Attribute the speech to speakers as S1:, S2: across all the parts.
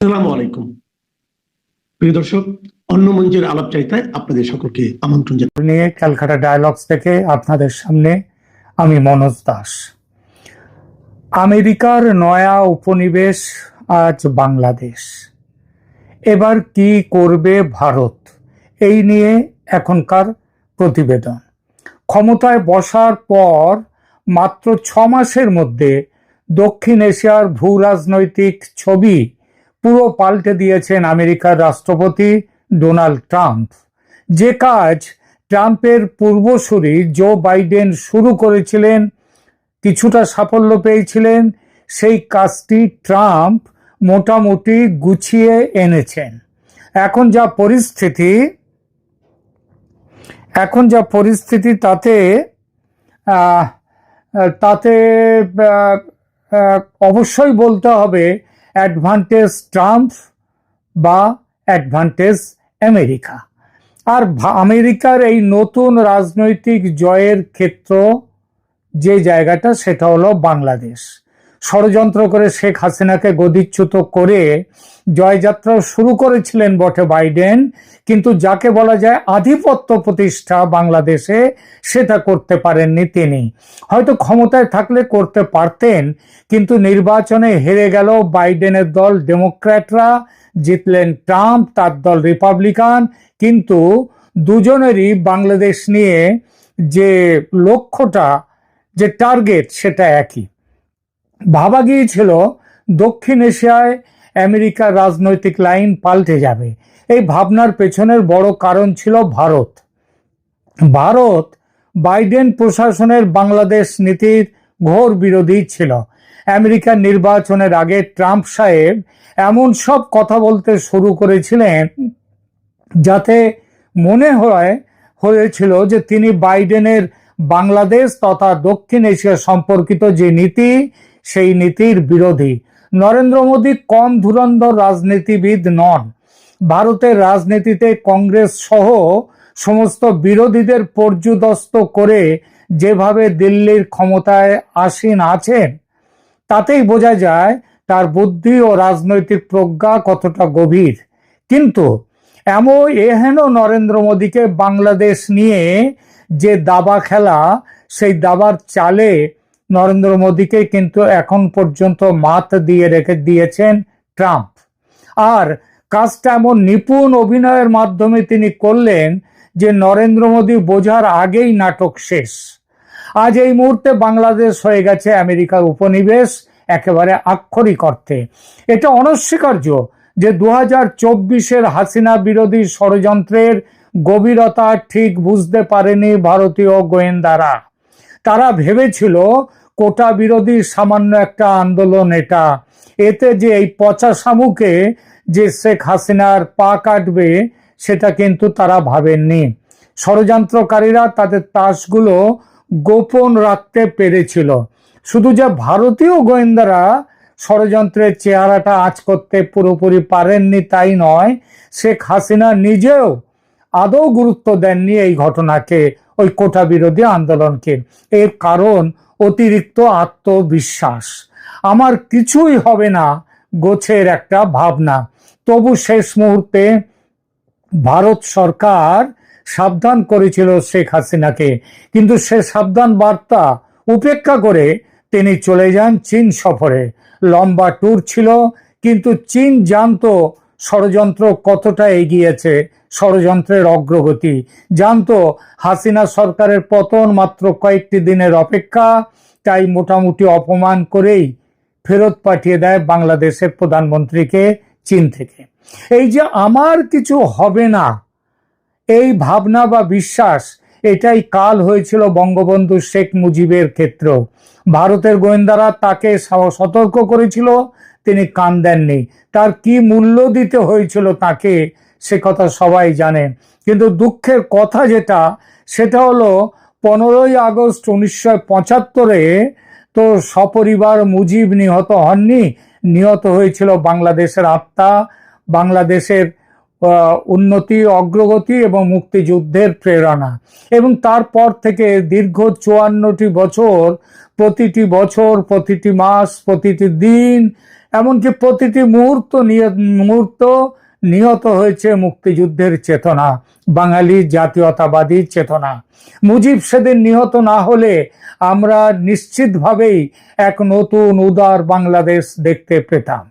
S1: আসসালামু আলাইকুম প্রিয় দর্শক, অন্য মঞ্চের আলাপচারিতায় আপনাদের সকলকে আমন্ত্রণ জানাই।
S2: নিয়ে ক্যালকাটা ডায়ালগস থেকে আপনাদের সামনে আমি মনোজ দাস। আমেরিকার নয়া উপনিবেশ আজ বাংলাদেশ। এবার কি করবে ভারত, এই নিয়ে এখনকার প্রতিবেদন। ক্ষমতায় বসার পর মাত্র 6 মাসের মধ্যে দক্ষিণ এশিয়ার ভূ রাজনৈতিক ছবি পুরো পাল্টে দিয়েছেন আমেরিকার রাষ্ট্রপতি ডোনাল্ড ট্রাম্প। যে কাজ ট্রাম্পের পূর্বসূরি জো বাইডেন শুরু করেছিলেন, কিছুটা সাফল্য পেয়েছিলেন, সেই কাজটি ট্রাম্প মোটামুটি গুছিয়ে এনেছেন। এখন যা পরিস্থিতি তাতে তাতে অবশ্যই বলতে হবে অ্যাডভান্টেজ ট্রাম্প বা অ্যাডভান্টেজ আমেরিকা। আর আমেরিকার এই নতুন রাজনৈতিক জয়ের ক্ষেত্র যে জায়গাটা, সেটা হলো বাংলাদেশ। ষড়যন্ত্র করে শেখ হাসিনাকে গদিচ্যুত করে জয়যাত্রা শুরু করেছিলেন বটে বাইডেন, কিন্তু যাকে বলা যায় আধিপত্য প্রতিষ্ঠা বাংলাদেশে, সেটা করতে পারেননি তিনি। হয়তো ক্ষমতায় থাকলে করতে পারতেন, কিন্তু নির্বাচনে হেরে গেল বাইডেনের দল ডেমোক্র্যাটরা, জিতলেন ট্রাম্প, তার দল রিপাবলিকান। কিন্তু দুজনেরই বাংলাদেশ নিয়ে যে লক্ষ্যটা, যে টার্গেট, সেটা একই। ভাবা গিয়েছিল দক্ষিণ এশিয়ায় আমেরিকার রাজনৈতিক লাইন পাল্টে যাবে। এই ভাবনার পেছনের বড় কারণ ছিল ভারত। বাইডেন প্রশাসনের বাংলাদেশ নীতির ঘোর বিরোধী ছিল। আমেরিকার নির্বাচনের আগে ট্রাম্প সাহেব এমন সব কথা বলতে শুরু করেছিলেন যাতে মনে হয়েছিল যে তিনি বাইডেনের বাংলাদেশ তথা দক্ষিণ এশিয়া সম্পর্কিত যে নীতি, সেই নীতির বিরোধী। নরেন্দ্র মোদী কম ধুরন্ধর রাজনীতিবিদ নন। ভারতের রাজনীতিতে কংগ্রেস সহ সমস্ত বিরোধীদের পর্যুদস্ত করে যেভাবে দিল্লির ক্ষমতায় আসীন আছেন, তাতেই বোঝা যায় তার বুদ্ধি ও রাজনৈতিক প্রজ্ঞা কতটা গভীর। কিন্তু এহেন নরেন্দ্র মোদীকে বাংলাদেশ নিয়ে যে দাবা খেলা, সেই দাবার চালে নরেন্দ্র মোদীকে কিন্তু এখন পর্যন্ত মাত দিয়ে রেখে দিয়েছেন ট্রাম্প। আর কাজটা এমন নিপুণ অভিনয়ের মাধ্যমে তিনি করলেন যে নরেন্দ্র মোদী বোঝার আগেই নাটক শেষ। আজ এই মুহূর্তে বাংলাদেশ হয়ে গেছে আমেরিকার উপনিবেশ, একেবারে আক্ষরিক অর্থে। এটা অনস্বীকার্য যে 2024-এর হাসিনা বিরোধী ষড়যন্ত্রের গভীরতা ঠিক বুঝতে পারেনি ভারতীয় গোয়েন্দারা। তারা ভেবেছিল কোটা বিরোধী সামান্য একটা আন্দোলন এটা, এতে যে এই পচা শামুকে যে শেখ হাসিনার পা কাটবে, সেটা কিন্তু তারা ভাবেননি। ষড়যন্ত্রকারীরা তাদের তাসগুলো গোপন রাখতে পেরেছিল। শুধু যে ভারতীয় গোয়েন্দারা ষড়যন্ত্রের চেহারাটা আঁচ করতে পুরোপুরি পারেননি তাই নয়, শেখ হাসিনা নিজেও আদৌ গুরুত্ব দেননি এই ঘটনাকে, ওই কোটা বিরোধী আন্দোলনকে। এর কারণ অতিরিক্ত আত্মবিশ্বাস। আমার কিছুই হবে না গোছের একটা ভাবনা। তবু শেষ মুহূর্তে ভারত সরকার সাবধান করেছিল শেখ হাসিনাকে, কিন্তু সে সাবধান বার্তা উপেক্ষা করে তিনি চলে যান চীন সফরে। লম্বা ট্যুর ছিল, কিন্তু চীন জানতো ষড়যন্ত্র কতটা এগিয়েছে, ষড়যন্ত্রের অগ্রগতি জানতো। হাসিনা সরকারের পতন মাত্র কয়েকটি দিনের অপেক্ষা, তাই মোটামুটি অপমান করেই ফেরত পাঠিয়ে দেয় বাংলাদেশের প্রধানমন্ত্রীকে চীন থেকে। এই যে আমার কিছু হবে না, এই ভাবনা বা বিশ্বাস, এটাই কাল হয়েছিল বঙ্গবন্ধু শেখ মুজিবের ক্ষেত্র। ভারতের গোয়েন্দারা তাকে সতর্ক করেছিল, তিনি কান দেননি। তার কি মূল্য দিতে হয়েছিল তাকে, সে কথা সবাই জানেন। কিন্তু দুঃখের কথা যেটা, সেটা হলো 15ই আগস্ট 1975-এ তো সপরিবার মুজিব নিহত হননি, নিহত হয়েছিল বাংলাদেশের আত্মা, বাংলাদেশের উন্নতি, অগ্রগতি এবং মুক্তিযুদ্ধের প্রেরণা। এবং তারপর থেকে দীর্ঘ 54টি বছর, প্রতিটি বছর, প্রতিটি মাস, প্রতিটি দিন এমনকি প্রতিটি মুহূর্ত নিহত হয়েছে মুক্তিযুদ্ধের চেতনা, বাঙালি জাতীয়তাবাদী চেতনা। মুজিব সেদিন নিহত না হলে আমরা নিশ্চিতভাবেই এক নতুন উদার বাংলাদেশ দেখতে পেতাম।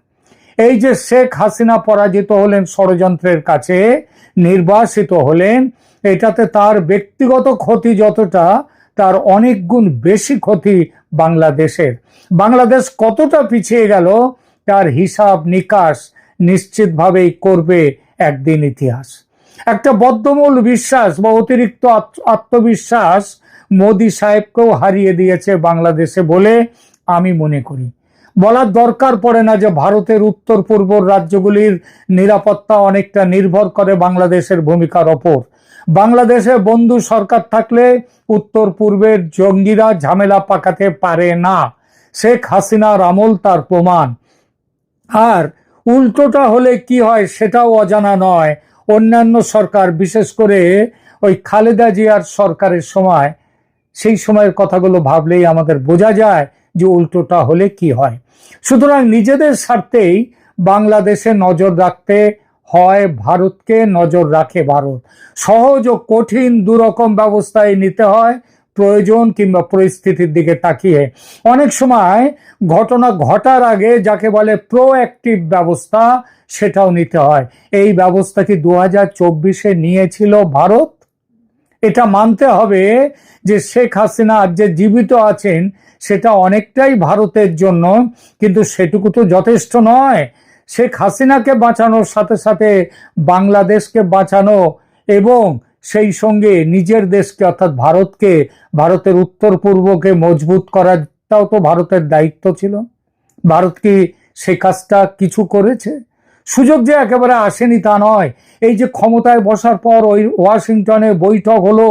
S2: এই যে শেখ হাসিনা পরাজিত হলেন, ষড়যন্ত্রের কাছে নির্বাসিত হলেন, এটাতে তার ব্যক্তিগত ক্ষতি যতটা, তার অনেক গুণ বেশি ক্ষতি বাংলাদেশের। বাংলাদেশ কতটা পিছিয়ে গেল তার হিসাব নিকাশ নিশ্চিতভাবেই করবে একদিন ইতিহাস। একটা বদ্ধমূল বিশ্বাস বা অতিরিক্ত আত্মবিশ্বাস মোদি সাহেবকেও হারিয়ে দিয়েছে বাংলাদেশে বলে আমি মনে করি। বলার দরকার পড়ে না যে ভারতের উত্তর পূর্ব রাজ্যগুলির নিরাপত্তা অনেকটা নির্ভর করে বাংলাদেশের ভূমিকার ওপর। বাংলাদেশে বন্ধু সরকার থাকলে উত্তর পূর্বের জঙ্গিরা ঝামেলা পাকাতে পারে না। শেখ হাসিনার আমল তার প্রমাণ। আর উল্টোটা হলে কি হয় সেটাও অজানা নয়। অন্যান্য সরকার, বিশেষ করে ওই খালেদা জিয়ার সরকারের সময়, সেই সময়ের কথাগুলো ভাবলেই আমাদের বোঝা যায় যে উল্টোটা হলে কি হয়। সুতরাং নিজেদের স্বার্থেই বাংলাদেশে নজর রাখতে হয় ভারতকে, নজর রাখে ভারত। সহজ ও কঠিন দুরকম ব্যবস্থায় নিতে হয় প্রয়োজন কিংবা পরিস্থিতির দিকে তাকিয়ে। অনেক সময় ঘটনা ঘটার আগে যাকে বলে প্রোঅ্যাক্টিভ ব্যবস্থা, সেটাও নিতে হয়। এই ব্যবস্থা কি 2024-এ নিয়েছিল ভারত? এটা মানতে হবে যে শেখ হাসিনা আজ যে জীবিত আছেন সেটা অনেকটাই ভারতের জন্য, কিন্তু সেটুকু তো যথেষ্ট নয়। শেখ হাসিনাকে বাঁচানোর সাথে সাথে বাংলাদেশকে বাঁচানো এবং সেই সঙ্গে নিজের দেশকে অর্থাৎ ভারতকে, ভারতের উত্তর পূর্বকে মজবুত করাটাও তো ভারতের দায়িত্ব ছিল। ভারত কি সে কাজটা কিছু করেছে? সুযোগ যে একেবারে আসেনি তা নয়। এই যে ক্ষমতায় বসার পর ওই ওয়াশিংটনে বৈঠক হলো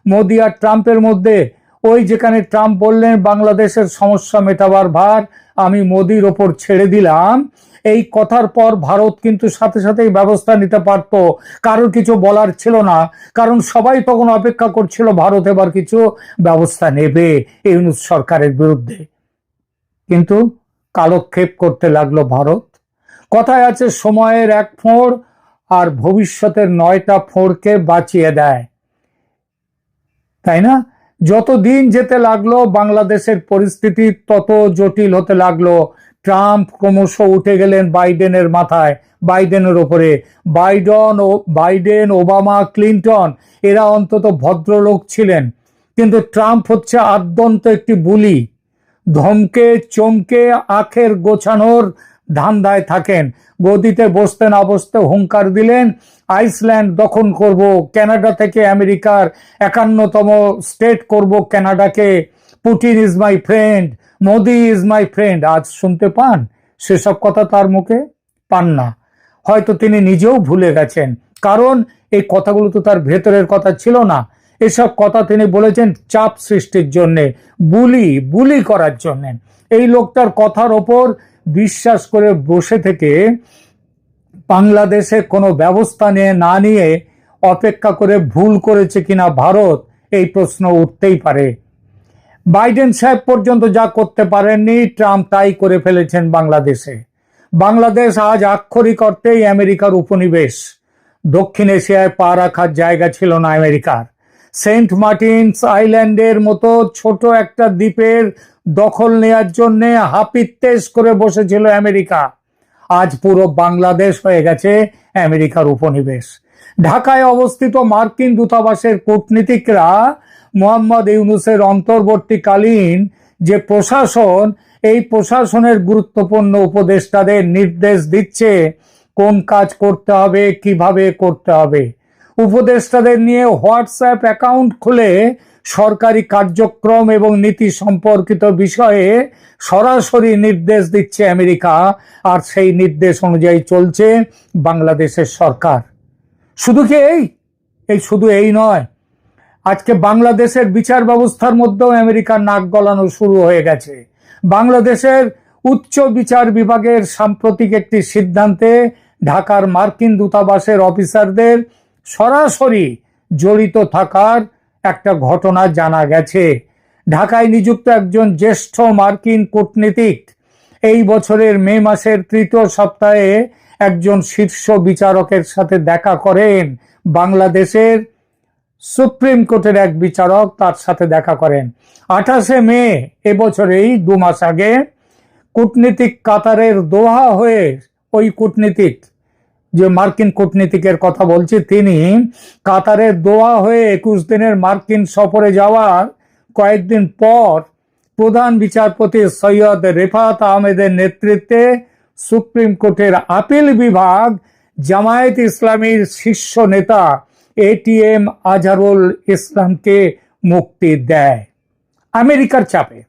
S2: মোদি আর ট্রাম্পের মধ্যে, ওই যেখানে ট্রাম্প বললেন বাংলাদেশের সমস্যা মেটাবার ভার আমি মোদির ওপর ছেড়ে দিলাম, এই কথার পর ভারত কিন্তু সাথে সাথেই ব্যবস্থা নিতে পারত, কারোর কিছু বলার ছিল না, কারণ সবাই তখন অপেক্ষা করছিল ভারত এবার কিছু ব্যবস্থা নেবে ইউনূস সরকারের বিরুদ্ধে। কিন্তু কালক্ষেপ করতে লাগলো ভারত। কথায় আছে সময়ের এক ফোঁড় আর ভবিষ্যতের 9টা ফোঁড়কে বাঁচিয়ে দেয়, তাই না? যত দিন যেতে লাগলো বাংলাদেশের পরিস্থিতি তত জটিল হতে লাগলো। ট্রাম্প ক্রমশ উঠে গেলেন বাইডেনের মাথায়, বাইডেনের ওপরে। বাইডেন, ওবামা, ক্লিন্টন এরা অন্তত ভদ্রলোক ছিলেন, কিন্তু ট্রাম্প হচ্ছে আদ্যন্ত একটি বুলি। ধমকে চমকে আখের গোছানোর ধান্দায় থাকেন। গদিতে বসতে না বসতে হুঙ্কার দিলেন আইসল্যান্ড দখল করব, কানাডা থেকে আমেরিকার 51তম স্টেট করব কানাডাকে, Putin is my friend, Modi is my friend. আজ শুনতে পান সেসব কথা? তার মুখে পান না। হয়তো তিনি নিজেও ভুলে গেছেন, কারণ এই কথাগুলো তো তার ভেতরের কথা ছিল না। এসব কথা তিনি বলেছেন চাপ সৃষ্টির জন্যে, বুলি করার জন্যে। এই লোকটার কথার ওপর বিশ্বাস করে বসে থেকে বাংলাদেশে কোনো ব্যবস্থা না নিয়ে অপেক্ষা করে ভুল করেছে কিনা ভারত, এই প্রশ্ন উঠতেই পারে। বাইডেন সাহেব পর্যন্ত যা করতে পারেননি, ট্রাম্প তাই করে ফেলেছেন বাংলাদেশে। বাংলাদেশ আজ আক্ষরিক অর্থেই আমেরিকার উপনিবেশ। দক্ষিণ এশিয়ায় পা রাখার জায়গা ছিল না আমেরিকার। সেন্ট মার্টিনস আইল্যান্ডের মতো ছোট একটা দ্বীপের দখল নেয়ার জন্য হাপিত্তেশ করে বসেছিল আমেরিকা। আজ পুরো বাংলাদেশ হয়ে গেছে আমেরিকার উপনিবেশ। ঢাকায় অবস্থিত মার্কিন দূতাবাসের কূটনীতিকরা মোহাম্মদ ইউনূসের অন্তর্বর্তীকালীন যে প্রশাসন, এই প্রশাসনের গুরুত্বপূর্ণ উপদেষ্টাদের নির্দেশ দিচ্ছে কোন কাজ করতে হবে, কিভাবে করতে হবে। উপদেষ্টাদের নিয়ে হোয়াটসঅ্যাপ অ্যাকাউন্ট খুলে সরকারি কার্যক্রম এবং নীতি সম্পর্কিত বিষয়ে সরাসরি নির্দেশ দিচ্ছে আমেরিকা, আর সেই নির্দেশ অনুযায়ী চলছে বাংলাদেশের সরকার। শুধু কি শুধু এই নয়, আজকে বাংলাদেশের বিচার ব্যবস্থার মধ্যেও আমেরিকার নাক গলানো শুরু হয়ে গেছে। বাংলাদেশের উচ্চ বিচার বিভাগের সাম্প্রতিক একটি সিদ্ধান্তে ঢাকার মার্কিন দূতাবাসের অফিসারদের সরাসরি জড়িত থাকার একটা ঘটনা জানা গেছে। ঢাকায় নিযুক্ত একজন জ্যেষ্ঠ মার্কিন কূটনীতিক এই বছরের মে মাসের তৃতীয় সপ্তাহে একজন শীর্ষ বিচারকের সাথে দেখা করেন। বাংলাদেশের সুপ্রিম কোর্টের এক বিচারক তার সাথে দেখা করেন 28 মে এবছরেই 2 মাস আগে। কূটনীতিক কাতারের দোহা হয়ে, ওই কূটনীতিক যে মার্কিন কূটনীতিকের কথা বলছি, তিনি কাতারের দোহা হয়ে 21 দিনের মার্কিন সফরে যাওয়ার কয়েকদিন পর প্রধান বিচারপতি সৈয়দ রেফাত আহমেদের নেতৃত্বে সুপ্রিম কোর্টের আপিল বিভাগ জামায়াত ইসলামীর শীর্ষ নেতা এটিএম আজহারুল ইসলামকে মুক্তি দেয় আমেরিকার চাপে।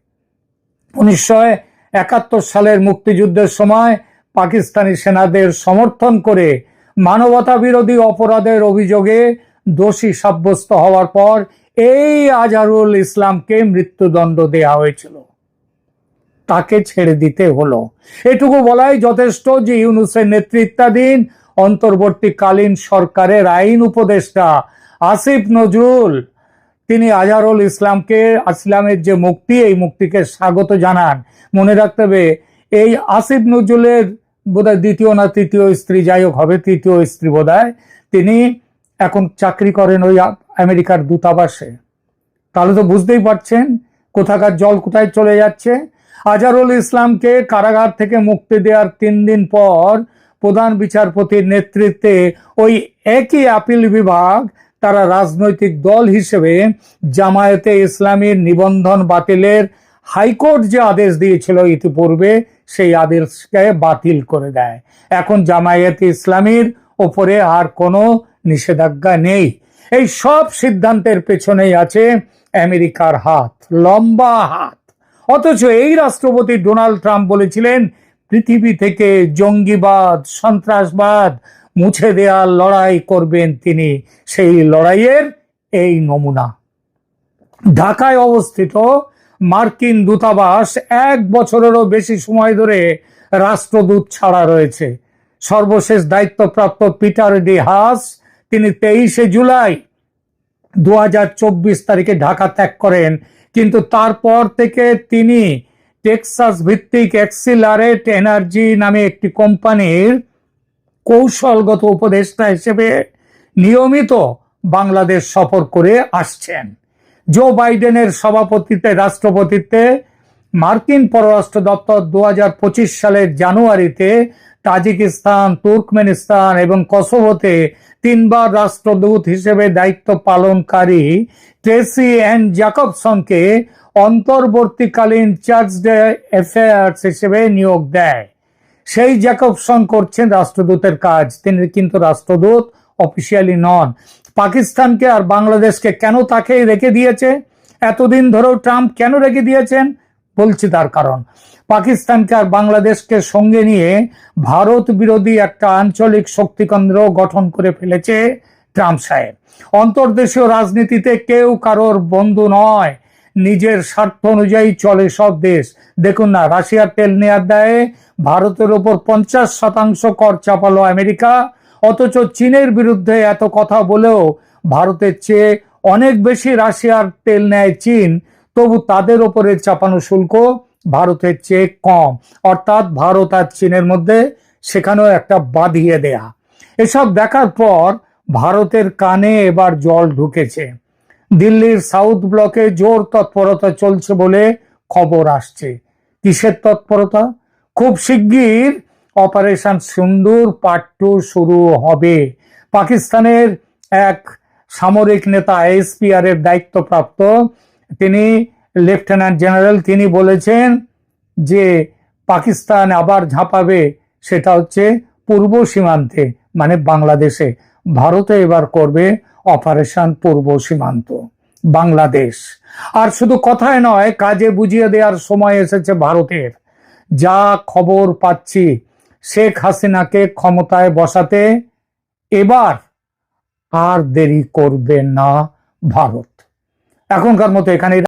S2: 1971 সালের মুক্তিযুদ্ধের সময় পাকিস্তানি সেনাদের সমর্থন করে মানবতা বিরোধী অপরাধের অভিযোগে দোষী সাব্যস্ত হওয়ার পর এই আজহারুল ইসলামকে মৃত্যুদণ্ড দেওয়া হয়েছিল, তাকে ছেড়ে দিতে হলো। এটুকু বলাই যথেষ্ট যে ইউনূসের নেতৃত্বাধীন অন্তর্বর্তীকালীন সরকারের আইন উপদেষ্টা আসিফ নজরুল, তিনি আজহারুল ইসলামের যে মুক্তি, এই মুক্তিকে স্বাগত জানান। মনে রাখতে হবে, এই আসিফ নজরুলের বোধহয় দ্বিতীয় না তৃতীয় স্ত্রী, যাই হোক হবে তৃতীয় স্ত্রী বোধহয়, তিনি এখন চাকরি করেন ওই আমেরিকার দূতাবাসে। তাহলে তো বুঝতেই পারছেন কোথাকার জল কোথায় চলে যাচ্ছে। আজহারুল ইসলামকে কারাগার থেকে মুক্তি দেওয়ার 3 দিন পর প্রধান বিচারপতির নেতৃত্বে ওই একই আপিল বিভাগ তারা রাজনৈতিক দল হিসেবে জামায়াতে ইসলামীর নিবন্ধন বাতিলের হাইকোর্ট যে আদেশ দিয়েছিল ইতিপূর্বে, সেই আদেশকে বাতিল করে দেয়। এখন জামায়াতে ইসলামীর ওপরে আর কোনো নিষেধাজ্ঞা নেই। এই সব সিদ্ধান্তের পেছনেই আছে আমেরিকার হাত, লম্বা হাত। অথচ এই রাষ্ট্রপতি ডোনাল্ড ট্রাম্প বলেছিলেন পৃথিবী থেকে জঙ্গিবাদ, সন্ত্রাসবাদ মুছে দেওয়ার লড়াই করবেন তিনি। সেই লড়াইয়ের এই নমুনা। ঢাকায় অবস্থিত মার্কিন দূতাবাস 1 বছরেরও বেশি সময় ধরে রাষ্ট্রদূত ছাড়া রয়েছে। সর্বশেষ দায়িত্বপ্রাপ্ত পিটার ডি হাস, তিনি 23 জুলাই 2024 তারিখে ঢাকা ত্যাগ করেন, কিন্তু তারপর থেকে তিনি টেক্সাস ভিত্তিক এক্সিলারেট এনার্জি নামে একটি কোম্পানির কৌশলগত উপদেষ্টা হিসেবে নিয়মিত বাংলাদেশ সফর করে আসছেন। জো বাইডেনের রাষ্ট্রপতিত্বে মার্কিন পররাষ্ট্র দপ্তর 2025 সালের জানুয়ারিতে তাজিকিস্তান, তুর্কমেনিস্তান এবং কসোভোতে 3 বার রাষ্ট্রদূত হিসেবে দায়িত্ব পালনকারী ট্রেসি অ্যান জ্যাকবসনকে অন্তর্বর্তীকালীন চার্জ ডে অ্যাফেয়ার্স হিসেবে নিয়োগ দেয়। সেই জ্যাকবসন করছেন রাষ্ট্রদূতের কাজ, তিনি কিন্তু রাষ্ট্রদূত অফিসিয়ালি নন। পাকিস্তানকে আর বাংলাদেশকে কেন তাকে রেখে দিয়েছে এতদিন ধরেও ট্রাম্প কেন রেখে দিয়েছেন, বলছি তার কারণ। পাকিস্তানকে আর বাংলাদেশকে সঙ্গে নিয়ে ভারত বিরোধী একটা আঞ্চলিক শক্তিকেন্দ্র গঠন করে ফেলেছে ট্রাম্প সাহেব। অন্তর্দেশীয় রাজনীতিতে কেউ কারোর বন্ধু নয়, নিজের স্বার্থ অনুযায়ী চলে সব দেশ। দেখুন না, রাশিয়ার তেল নেয়ার দায়ে ভারতের ওপর 50% কর চাপালো আমেরিকা, অথচ চীনের বিরুদ্ধে এত কথা বলেও ভারতের চেয়ে অনেক বেশি রাশিয়ার তেল নেয় চীন, তবু তাদের ওপরে চাপানো শুল্ক ভারতের চেয়ে কম। অর্থাৎ ভারত আর চীনের মধ্যে সেখানেও একটা বাঁধিয়ে দেয়া। এসব দেখার পর ভারতের কানে এবার জল ঢুকেছে। দিল্লির সাউথ ব্লকে জোর তৎপরতা চলছে বলে খবর আসছে। কিসের তৎপরতা? খুব শিগগির অপারেশন সিন্দুর পার্ট 2 শুরু হবে। পাকিস্তানের এক সামরিক নেতা, এসপিআর এর দায়িত্বপ্রাপ্ত, তিনি লেফটেন্যান্ট জেনারেল, তিনি বলেছেন যে পাকিস্তান আবার ঝাঁপাবে, সেটা হচ্ছে পূর্ব সীমান্তে, মানে বাংলাদেশে। ভারতে এবার করবে অপারেশন পূর্ব সীমান্ত, বাংলাদেশ। আর শুধু কথায় নয়, কাজে বুঝিয়ে দেওয়ার সময় এসেছে ভারতের। যা খবর পাচ্ছি, শেখ হাসিনাকে ক্ষমতায় বসাতে এবার আর দেরি করবে না ভারত। এখনকার মতো এখানে